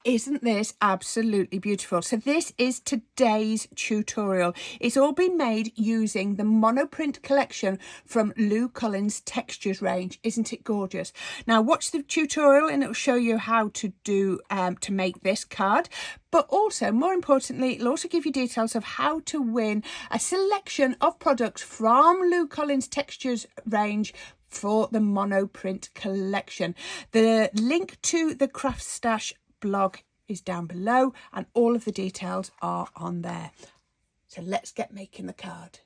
Isn't this absolutely beautiful? So this is today's tutorial. It's all been made using the MonoPriint collection from Lou Collins Textures range. Isn't it gorgeous? Now watch the tutorial and it'll show you how to do to make this card. But also, more importantly, it'll also give you details of how to win a selection of products from Lou Collins Textures range for the MonoPriint collection. The link to the Craft Stash blog is down below and all of the details are on there. So let's get making the card.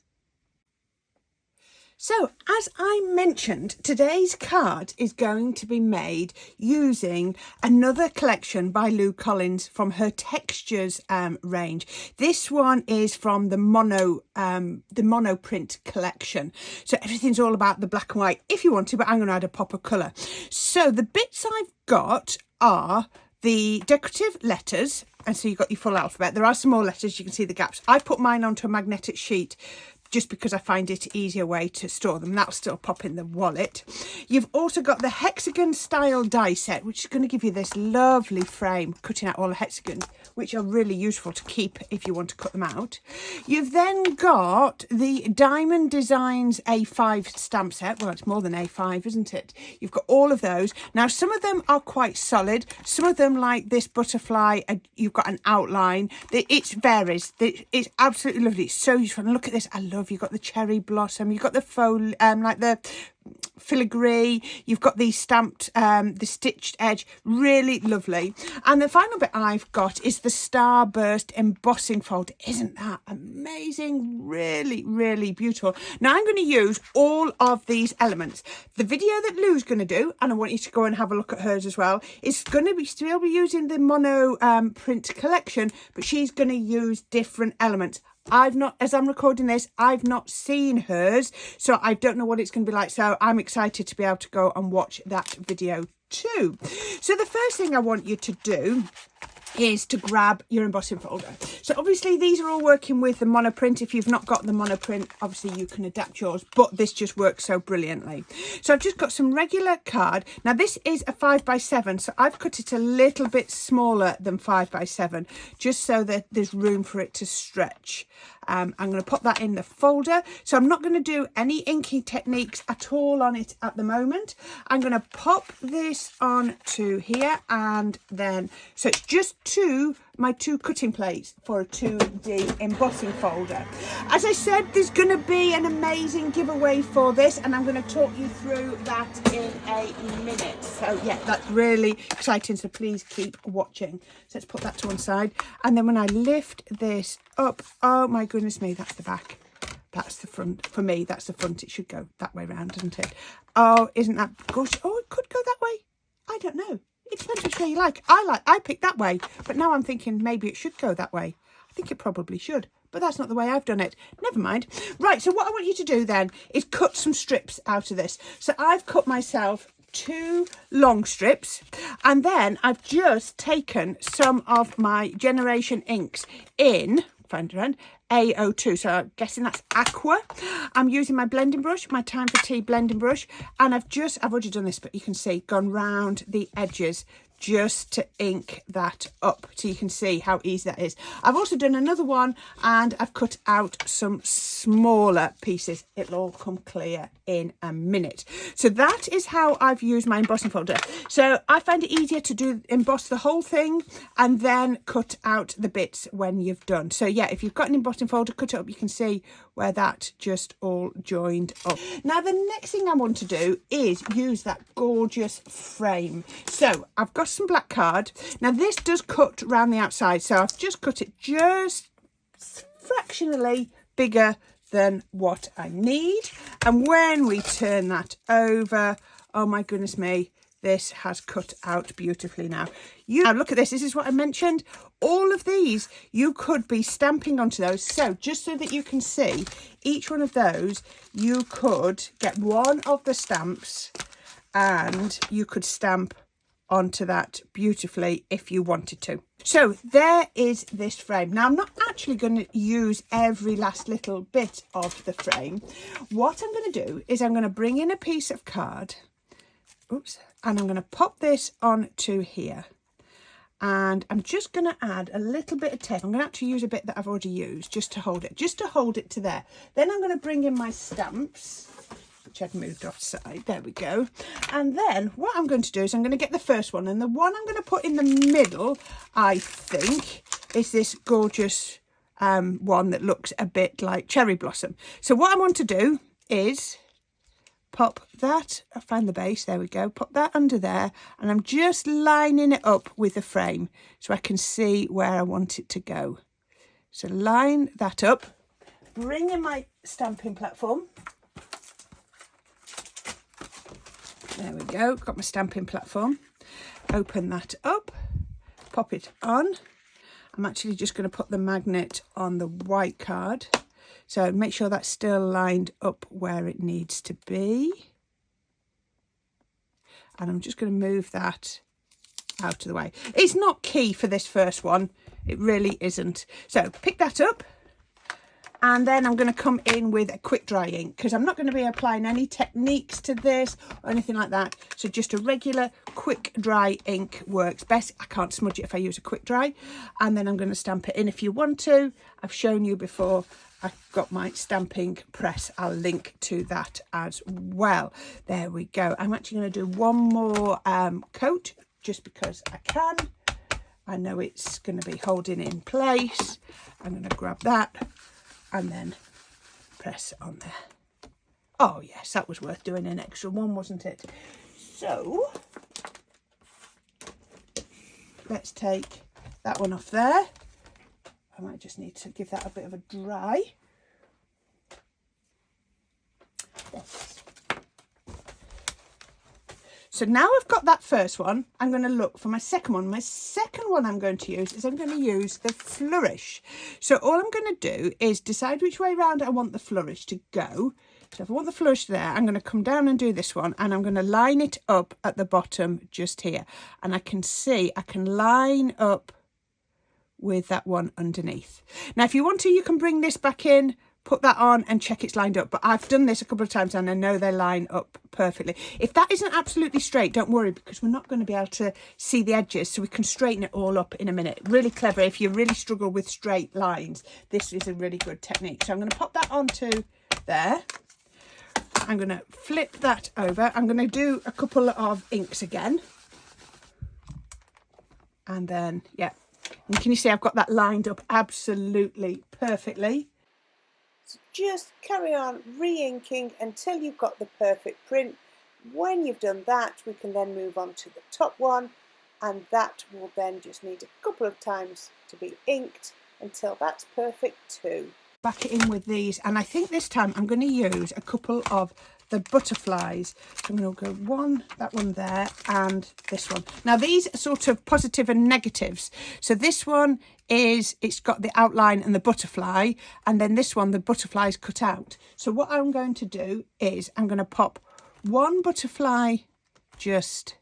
So as I mentioned, today's card is going to be made using another collection by Lou Collins from her Textures range. This one is from the MonoPriint collection. So everything's all about the black and white if you want to, but I'm going to add a pop of colour. So the bits I've got are the decorative letters, and so you've got your full alphabet. There are some more letters, you can see the gaps. I put mine onto a magnetic sheet just because I find it an easier way to store them. That'll still pop in the wallet. You've also got the hexagon style die set, which is going to give you this lovely frame, cutting out all the hexagons, which are really useful to keep if you want to cut them out. You've then got the Diamond Designs A5 stamp set. Well, it's more than A5, isn't it? You've got all of those. Now, some of them are quite solid. Some of them, like this butterfly, you've got an outline. It varies. It's absolutely lovely. It's so useful. And look at this. I love. You've got the cherry blossom. You've got the faux, like the filigree. You've got the stamped, the stitched edge. Really lovely. And the final bit I've got is the Starburst embossing folder. Isn't that amazing? Really, really beautiful. Now I'm going to use all of these elements. The video that Lou's going to do, and I want you to go and have a look at hers as well, is going to be still be using the MonoPriint collection, but she's going to use different elements. As I'm recording this, I've not seen hers, so I don't know what it's going to be like. So I'm excited to be able to go and watch that video too. So the first thing I want you to do is to grab your embossing folder. So obviously these are all working with the MonoPriint. If you've not got the MonoPriint, obviously you can adapt yours, but this just works so brilliantly. So I've just got some regular card. Now this is a 5x7, so I've cut it a little bit smaller than 5x7, just so that there's room for it to stretch. I'm going to pop that in the folder. So I'm not going to do any inking techniques at all on it at the moment. I'm going to pop this on to here, and then, so it's just my two cutting plates for a 2D embossing folder. As I said, there's going to be an amazing giveaway for this, and I'm going to talk you through that in a minute. So yeah, that's really exciting, so please keep watching. So let's put that to one side, and then when I lift this up, oh my goodness me, that's the back. That's the front. For me, that's the front. It should go that way round, doesn't it? Oh, isn't that gorgeous? Oh, it could go that way. I don't know. It depends which way you like. I picked that way, but now I'm thinking maybe it should go that way. I think it probably should, but that's not the way I've done it. Never mind. Right, so what I want you to do then is cut some strips out of this. So I've cut myself 2 long strips, and then I've just taken some of my Generation inks in, find it around, A02, so I'm guessing that's aqua. I'm using my blending brush, my Time for Tea blending brush, and I've already done this, but you can see, gone round the edges just to ink that up, so you can see how easy that is. I've also done another one, and I've cut out some smaller pieces. It'll all come clear in a minute. So that is how I've used my embossing folder. So I find it easier to emboss the whole thing and then cut out the bits when you've done. So yeah, if you've got an embossing folder, cut it up. You can see where that just all joined up. Now the next thing I want to do is use that gorgeous frame. So I've got some black card. Now this does cut around the outside, so I've just cut it just fractionally bigger than what I need. And when we turn that over, oh my goodness me, this has cut out beautifully now. Now look at this. This is what I mentioned. All of these, you could be stamping onto those. So just so that you can see, each one of those, you could get one of the stamps and you could stamp onto that beautifully if you wanted to. So there is this frame. Now I'm not actually going to use every last little bit of the frame. What I'm going to do is I'm going to bring in a piece of card, oops, and I'm going to pop this onto here. And I'm just going to add a little bit of tape. I'm going to actually use a bit that I've already used just to hold it to there. Then I'm going to bring in my stamps, which I've moved offside. There we go. And then what I'm going to do is I'm going to get the first one, and the one I'm going to put in the middle, I think, is this gorgeous one that looks a bit like cherry blossom. So what I want to do is pop that, I found the base, there we go, pop that under there, and I'm just lining it up with the frame so I can see where I want it to go. So line that up, bring in my stamping platform. There we go, got my stamping platform. Open that up, pop it on. I'm actually just going to put the magnet on the white card. So make sure that's still lined up where it needs to be. And I'm just going to move that out of the way. It's not key for this first one. It really isn't. So pick that up. And then I'm going to come in with a quick dry ink, because I'm not going to be applying any techniques to this or anything like that. So just a regular quick dry ink works best. I can't smudge it if I use a quick dry. And then I'm going to stamp it in if you want to. I've shown you before. I've got my stamping press. I'll link to that as well. There we go. I'm actually going to do one more coat just because I can. I know it's going to be holding in place. I'm going to grab that and then press on there. Oh yes, that was worth doing an extra one, wasn't it? So let's take that one off there. I might just need to give that a bit of a dry. Yes. So now I've got that first one, I'm going to look for my second one. My second one I'm going to use is I'm going to use the flourish. So all I'm going to do is decide which way around I want the flourish to go. So if I want the flourish there, I'm going to come down and do this one, and I'm going to line it up at the bottom just here. And I can see I can line up with that one underneath. Now if you want to, you can bring this back in, put that on and check it's lined up, but I've done this a couple of times and I know they line up perfectly. If that isn't absolutely straight, don't worry, because we're not going to be able to see the edges, so we can straighten it all up in a minute. Really clever if you really struggle with straight lines. This is a really good technique. So I'm going to pop that onto there. I'm going to flip that over. I'm going to do a couple of inks again, and then yeah, and can you see I've got that lined up absolutely perfectly. So just carry on re-inking until you've got the perfect print. When you've done that, we can then move on to the top one, and that will then just need a couple of times to be inked until that's perfect too. Back it in with these, and I think this time I'm going to use a couple of the butterflies. So I'm going to go that one there, and this one. Now these are sort of positive and negatives. So this one is, it's got the outline and the butterfly, and then this one, the butterfly is cut out. So what I'm going to do is I'm going to pop one butterfly just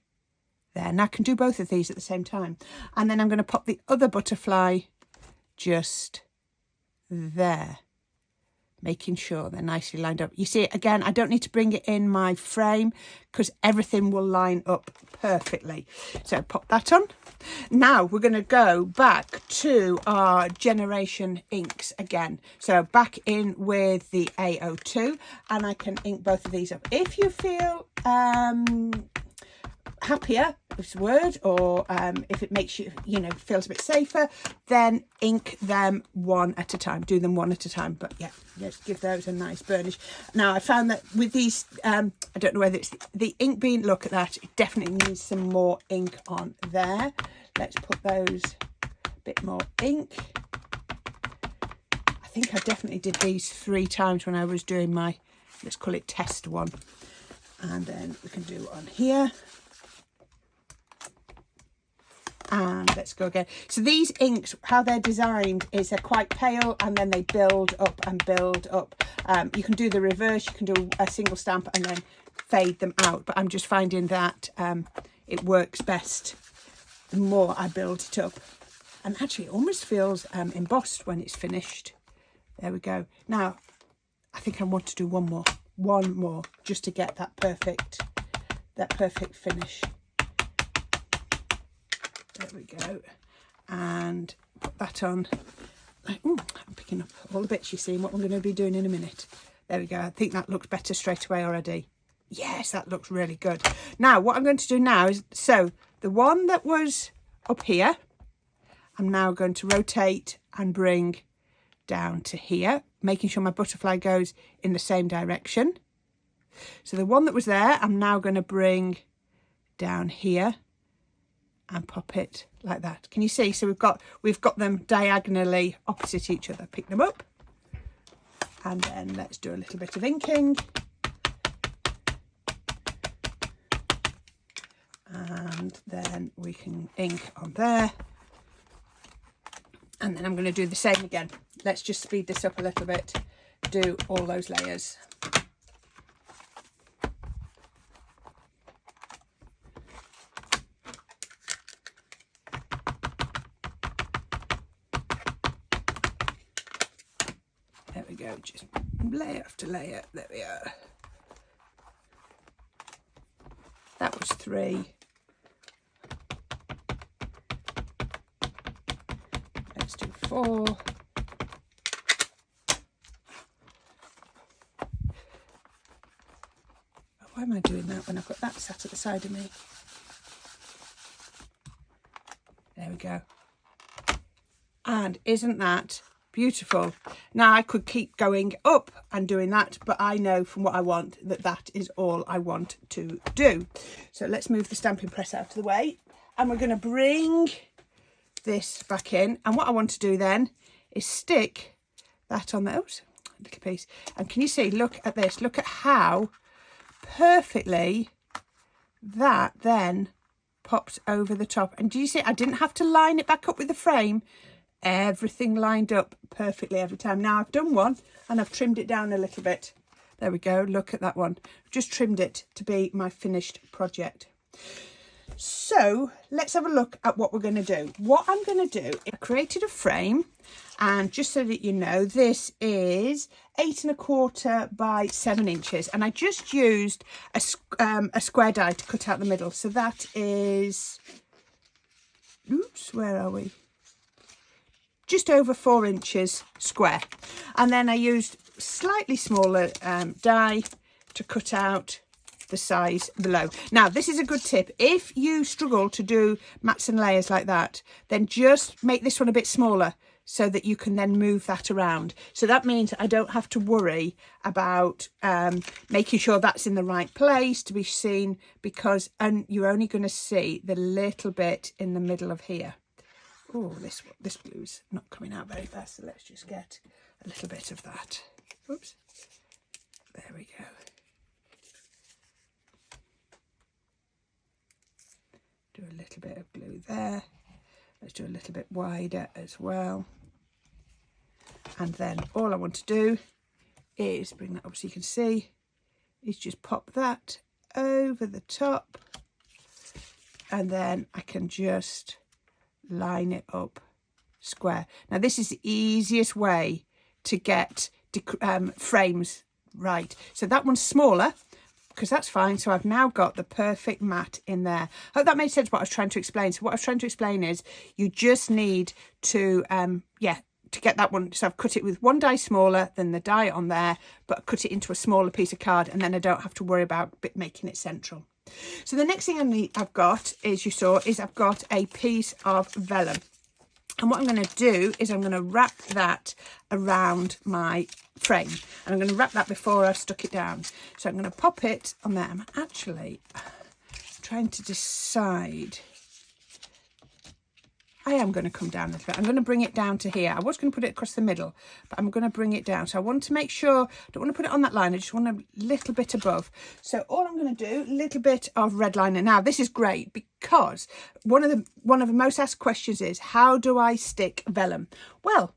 there. Now I can do both of these at the same time. And then I'm going to pop the other butterfly just there, making sure they're nicely lined up. You see, again, I don't need to bring it in my frame because everything will line up perfectly. So pop that on. Now we're going to go back to our generation inks again. So back in with the A02, and I can ink both of these up. If you feel happier, this word, or if it makes you, feels a bit safer, then ink them one at a time. Do them one at a time. But yeah, let's give those a nice burnish. Now I found that with these, I don't know whether it's the ink being, look at that, it definitely needs some more ink on there. Let's put those a bit more ink. I think I definitely did these 3 times when I was doing my, let's call it test one. And then we can do on here. And let's go again. So these inks, how they're designed is they're quite pale, and then they build up and build up. You can do the reverse, you can do a single stamp and then fade them out. But I'm just finding that it works best the more I build it up. And actually it almost feels embossed when it's finished. There we go. Now, I think I want to do one more, just to get that perfect finish. There we go. And put that on. Ooh, I'm picking up all the bits you see and what I'm going to be doing in a minute. There we go. I think that looks better straight away already. Yes, that looks really good. Now, what I'm going to do now is, so the one that was up here, I'm now going to rotate and bring down to here, making sure my butterfly goes in the same direction. So the one that was there, I'm now going to bring down here and pop it like that. Can you see? So we've got them diagonally opposite each other. Pick them up, and then let's do a little bit of inking. And then we can ink on there. And then I'm going to do the same again. Let's just speed this up a little bit. Do all those layers. There we go, just layer after layer. There we are. That was 3. Let's do 4. Why am I doing that when I've got that sat at the side of me? There we go. And isn't that beautiful? Now I could keep going up and doing that, but I know from what I want that that is all I want to do. So let's move the stamping press out of the way, and we're going to bring this back in. And what I want to do then is stick that on the little piece. And can you see, look at this, look at how perfectly that then pops over the top. And do you see, I didn't have to line it back up with the frame. Everything lined up perfectly every time. Now I've done one and I've trimmed it down a little bit. There we go, look at that one. I've just trimmed it to be my finished project. So let's have a look at what we're going to do. What I'm going to do, I created a frame, and just so that you know, this is 8 1/4 by 7 inches, and I just used a square die to cut out the middle. So that is, oops, where are we? Just over 4 inches square. And then I used slightly smaller die to cut out the size below. Now this is a good tip. If you struggle to do mats and layers like that, then just make this one a bit smaller so that you can then move that around. So that means I don't have to worry about making sure that's in the right place to be seen, because you're only going to see the little bit in the middle of here. Oh, this blue's not coming out very fast, so let's just get a little bit of that. Oops. There we go. Do a little bit of glue there. Let's do a little bit wider as well. And then all I want to do is bring that up so you can see, is just pop that over the top. And then I can just line it up square. Now this is the easiest way to get frames right. So that one's smaller, because that's fine. So I've now got the perfect mat in there. I hope that made sense what I was trying to explain. So what I was trying to explain is you just need to to get that one. So I've cut it with one die smaller than the die on there, but cut it into a smaller piece of card, and then I don't have to worry about making it central. So the next thing I've got, as you saw, is I've got a piece of vellum. And what I'm going to do is I'm going to wrap that around my frame. And I'm going to wrap that before I've stuck it down. So I'm going to pop it on there. I'm actually trying to decide. I am going to come down a little bit. I'm going to bring it down to here. I was going to put it across the middle, but I'm going to bring it down. So I want to make sure, I don't want to put it on that line. I just want a little bit above. So all I'm going to do, a little bit of red liner. Now this is great because one of the most asked questions is, how do I stick vellum? Well,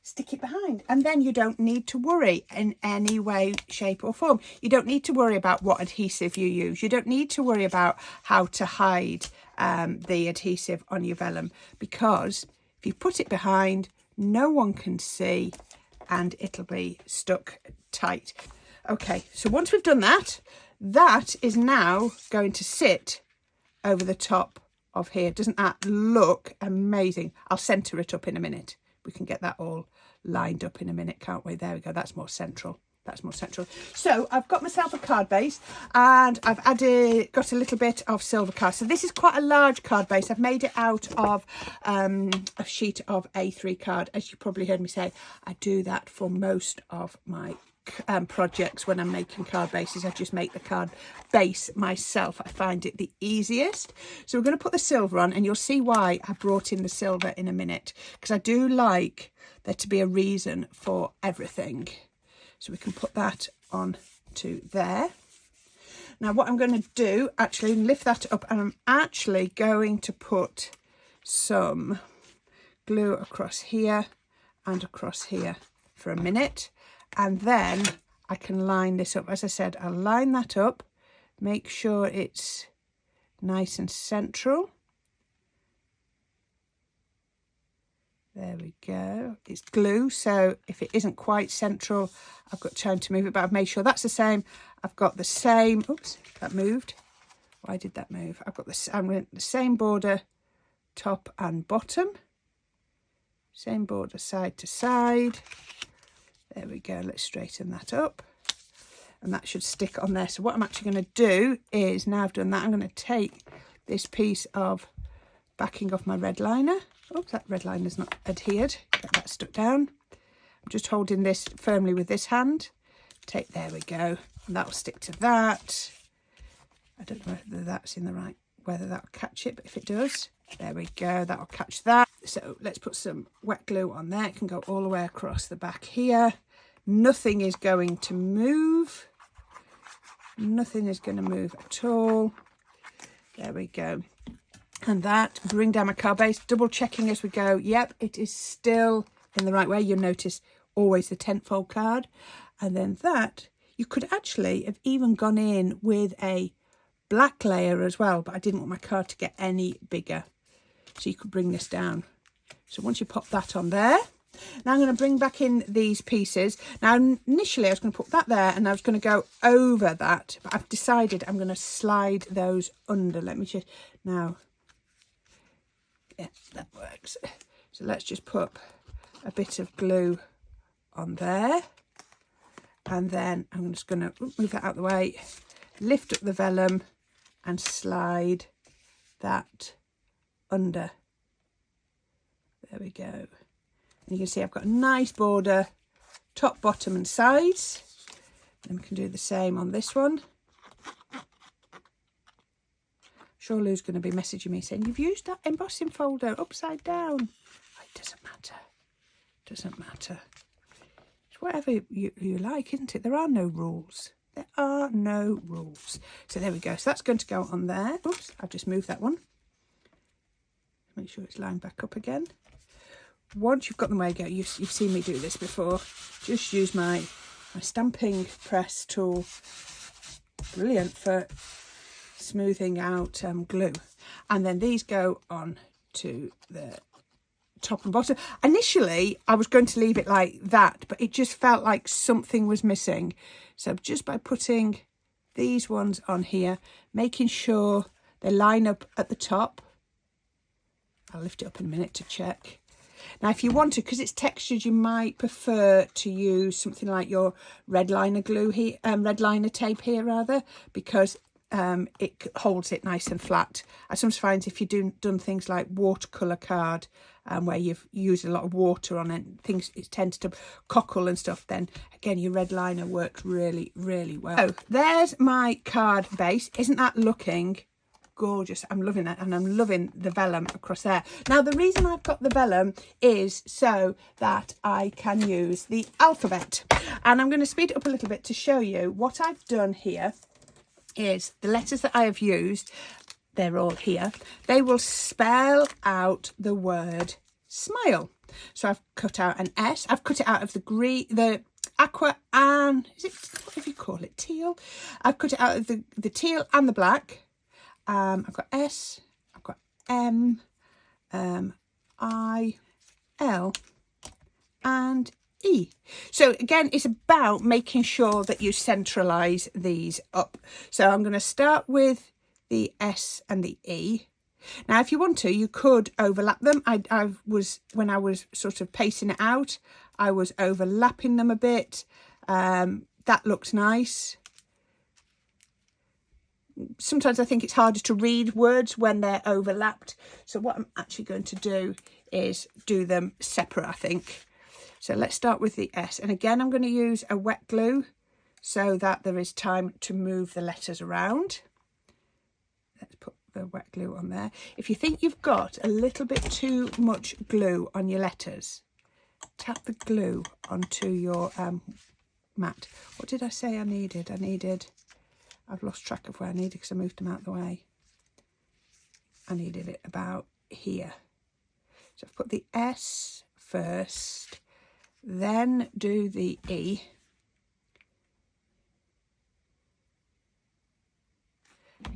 stick it behind, and then you don't need to worry in any way, shape or form. You don't need to worry about what adhesive you use. You don't need to worry about how to hide the adhesive on your vellum, because if you put it behind, no one can see and it'll be stuck tight. Okay, so once we've done that, that is now going to sit over the top of here. Doesn't that look amazing? I'll centre it up in a minute. We can get that all lined up in a minute, can't we? There we go. That's more central. That's more central. So I've got myself a card base, and I've got a little bit of silver card. So this is quite a large card base. I've made it out of a sheet of A3 card. As you probably heard me say, I do that for most of my projects. When I'm making card bases, I just make the card base myself. I find it the easiest. So we're going to put the silver on, and you'll see why I brought in the silver in a minute, because I do like there to be a reason for everything. So we can put that on to there. Now what I'm going to do, actually lift that up, and I'm actually going to put some glue across here and across here for a minute, and then I can line this up. As I said, I'll line that up, make sure it's nice and central. There we go. It's glue, so if it isn't quite central, I've got time to move it, but I've made sure that's the same. I've got the same, oops, that moved. Why did that move? I've got the same border, top and bottom. Same border side to side. There we go. Let's straighten that up. And that should stick on there. So what I'm actually going to do is, now I've done that, I'm going to take this piece of backing off my red liner. Oops, that red liner's not adhered. Get that stuck down. I'm just holding this firmly with this hand. There we go. And that'll stick to that. I don't know whether that's in the right, whether that'll catch it, but if it does, there we go. That'll catch that. So let's put some wet glue on there. It can go all the way across the back here. Nothing is going to move. Nothing is going to move at all. There we go. And that, bring down my card base, double checking as we go. Yep, it is still in the right way. You'll notice always the 10-fold card. And then that, you could actually have even gone in with a black layer as well, but I didn't want my card to get any bigger. So you could bring this down. So once you pop that on there, now I'm going to bring back in these pieces. Now initially I was going to put that there, and I was going to go over that, but I've decided I'm going to slide those under. Let me just, now, yeah, that works. So let's just put a bit of glue on there, and then I'm just going to move that out of the way, lift up the vellum and slide that under. There we go. And you can see I've got a nice border, top, bottom and sides. And we can do the same on this one. Sure, Lou's going to be messaging me saying, you've used that embossing folder upside down. It doesn't matter. It doesn't matter. It's whatever you like, isn't it? There are no rules. There are no rules. So there we go. So that's going to go on there. Oops, I've just moved that one. Make sure it's lined back up again. Once you've got them where you go, you've seen me do this before. Just use my stamping press tool. Brilliant for smoothing out glue. And then these go on to the top and bottom. Initially, I was going to leave it like that, but it just felt like something was missing. So just by putting these ones on here, making sure they line up at the top. I'll lift it up in a minute to check. Now, if you want to, because it's textured, you might prefer to use something like your red liner glue here, red liner tape here rather, because it holds it nice and flat. I sometimes find if you've done things like watercolour card, where you've used a lot of water on it, it tends to cockle and stuff, then again your red liner works really, really well. So there's my card base. Isn't that looking gorgeous? I'm loving that, and I'm loving the vellum across there. Now the reason I've got the vellum is so that I can use the alphabet, and I'm going to speed it up a little bit to show you what I've done here. Is the letters that I have used, they're all here. They will spell out the word smile. So I've cut out an S. I've cut it out of the aqua and, is it, whatever you call it, teal? I've cut it out of the teal and the black. I've got S, I've got M, I, L and E. So again, it's about making sure that you centralise these up. So I'm going to start with the S and the E, Now, if you want to, you could overlap them. When I was sort of pacing it out, I was overlapping them a bit. That looks nice. Sometimes I think it's harder to read words when they're overlapped. So what I'm actually going to do is do them separate, I think. So let's start with the S. And again, I'm going to use a wet glue so that there is time to move the letters around. Let's put the wet glue on there. If you think you've got a little bit too much glue on your letters, tap the glue onto your mat. What did I say I needed? I've lost track of where I needed because I moved them out of the way. I needed it about here. So I've put the S first, then do the E.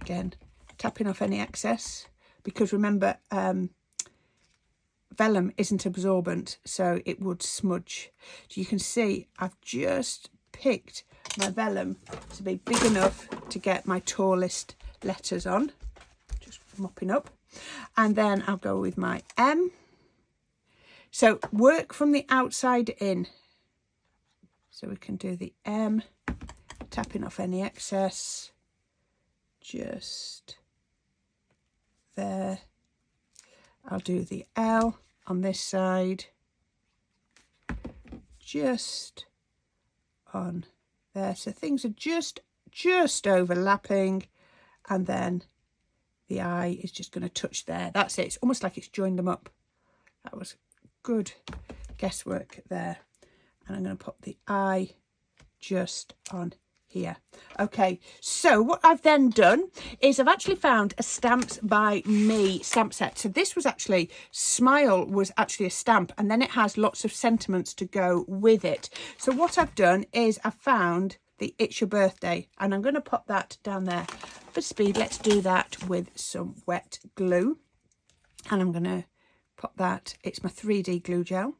Again, tapping off any excess, because remember, vellum isn't absorbent, so it would smudge. So you can see I've just picked my vellum to be big enough to get my tallest letters on. Just mopping up. And then I'll go with my M. So work from the outside in. So we can do the M, tapping off any excess. Just there. I'll do the L on this side. Just on there, so things are just overlapping, and then the I is just going to touch there. That's it. It's almost like it's joined them up. That was good guesswork there. And I'm going to put the I just on here. Okay, so what I've then done is I've actually found a Stamps by Me stamp set. So this was actually, Smile was actually a stamp, and then it has lots of sentiments to go with it. So what I've done is I've found the It's Your Birthday, and I'm going to pop that down there. For speed, let's do that with some wet glue. And I'm going to pop that, it's my 3D glue gel.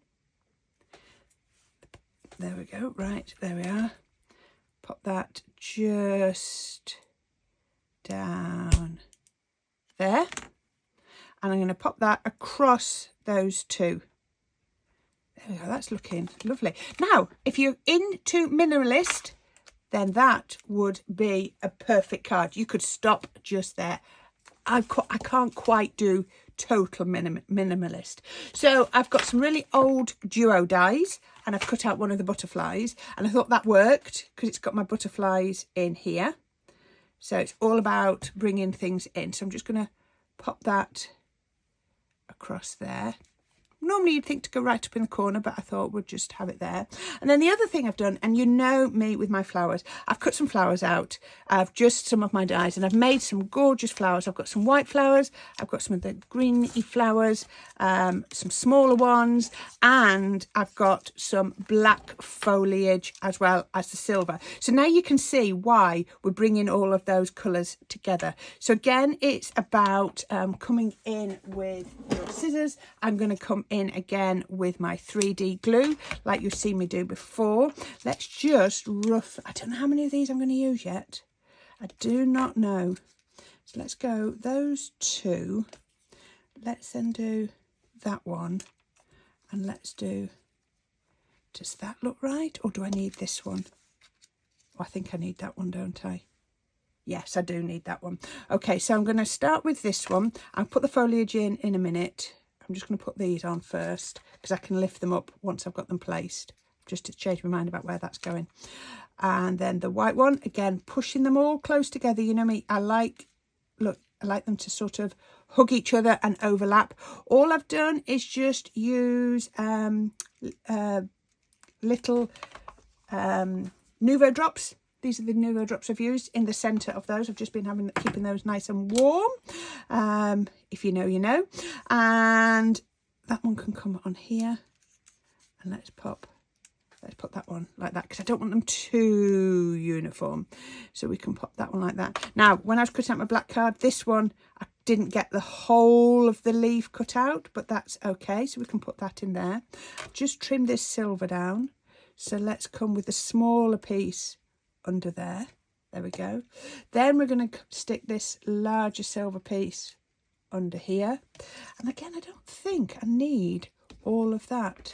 There we go, right, there we are. Pop that just down there. And I'm going to pop that across those two. There we go, that's looking lovely. Now, if you're into minimalist, then that would be a perfect card. You could stop just there. I can't quite do total minimalist. So I've got some really old duo dies, and I've cut out one of the butterflies, and I thought that worked because it's got my butterflies in here. So it's all about bringing things in. So I'm just going to pop that across there. Normally you'd think to go right up in the corner, but I thought we'd just have it there. And then the other thing I've done, and you know me with my flowers, I've cut some flowers out. I've just some of my dies, and I've made some gorgeous flowers. I've got some white flowers, I've got some of the greeny flowers, some smaller ones, and I've got some black foliage as well as the silver. So now you can see why we're bringing all of those colours together. So again, it's about coming in with your scissors. I'm going to come in again with my 3D glue like you've seen me do before. Let's just I don't know how many of these I'm going to use yet. I do not know. So let's go those two. Let's then do that one, and let's do, does that look right, or do I need this one? Oh, I think I need that one, don't I? Yes, I do need that one. Okay, so I'm going to start with this one. I'll put the foliage in a minute. I'm just going to put these on first because I can lift them up once I've got them placed, just to change my mind about where that's going. And then the white one, again, pushing them all close together. You know me, I like them to sort of hug each other and overlap. All I've done is just use little Nuvo drops. These are the Nuvo drops I've used in the centre of those. I've just been keeping those nice and warm. If you know, you know. And that one can come on here. And let's put that one like that, because I don't want them too uniform. So we can pop that one like that. Now, when I was cutting out my black card, this one, I didn't get the whole of the leaf cut out, but that's okay. So we can put that in there. Just trim this silver down. So let's come with the smaller piece under there. There we go. Then we're going to stick this larger silver piece under here. And again, I don't think I need all of that.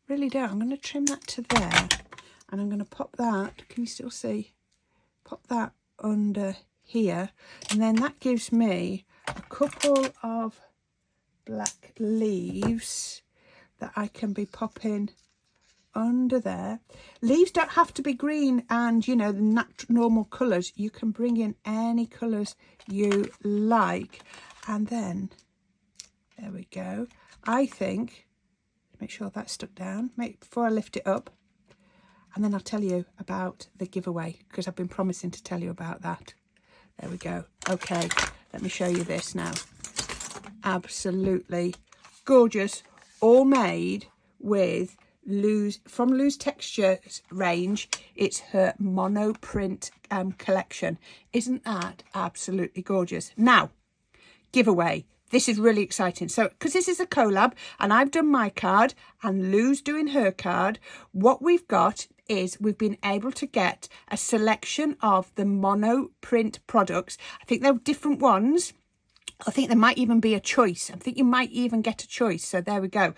Really don't. I'm going to trim that to there, and I'm going to pop that, can you still see? Pop that under here, and then that gives me a couple of black leaves that I can be popping under there. Leaves don't have to be green and, you know, the normal colours. You can bring in any colours you like. And then, there we go. I think, make sure that's stuck down before I lift it up. And then I'll tell you about the giveaway, because I've been promising to tell you about that. There we go. Okay, let me show you this now. Absolutely gorgeous. All made with from Lou's Textures range. It's her MonoPriint collection. Isn't that absolutely gorgeous? Now, giveaway. This is really exciting. So, because this is a collab and I've done my card and Lou's doing her card, what we've got is we've been able to get a selection of the MonoPriint products. I think they're different ones. I think there might even be a choice. I think you might even get a choice. So there we go.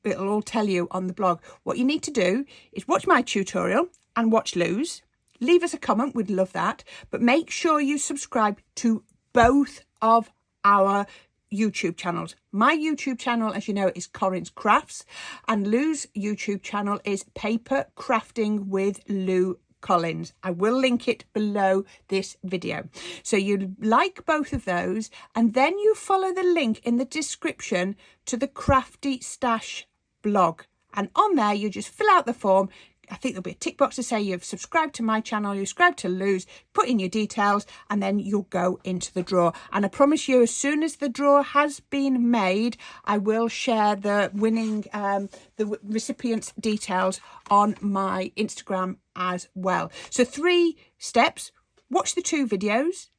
It'll all tell you on the blog. What you need to do is watch my tutorial and watch Lou's. Leave us a comment. We'd love that. But make sure you subscribe to both of our YouTube channels. My YouTube channel, as you know, is Corrine's Crafts, and Lou's YouTube channel is Paper Crafting with Lou Collins. I will link it below this video. So you like both of those, and then you follow the link in the description to the Crafty Stash blog. And on there, you just fill out the form. I think there'll be a tick box to say you've subscribed to my channel, you've subscribed to Lou's, put in your details, and then you'll go into the draw. And I promise you, as soon as the draw has been made, I will share the winning, the recipient's details on my Instagram as well. So 3 steps: watch the 2 videos,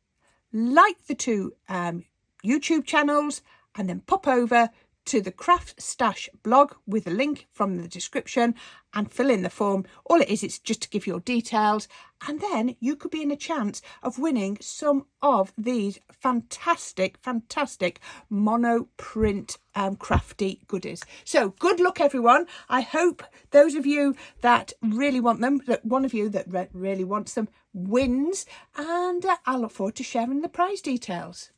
like the 2 YouTube channels, and then pop over to the Craft Stash blog with a link from the description and fill in the form. All it is, it's just to give your details, and then you could be in a chance of winning some of these fantastic MonoPriint crafty goodies. So good luck, everyone. I hope those of you that really want them, that one of you that really wants them, wins, and I look forward to sharing the prize details.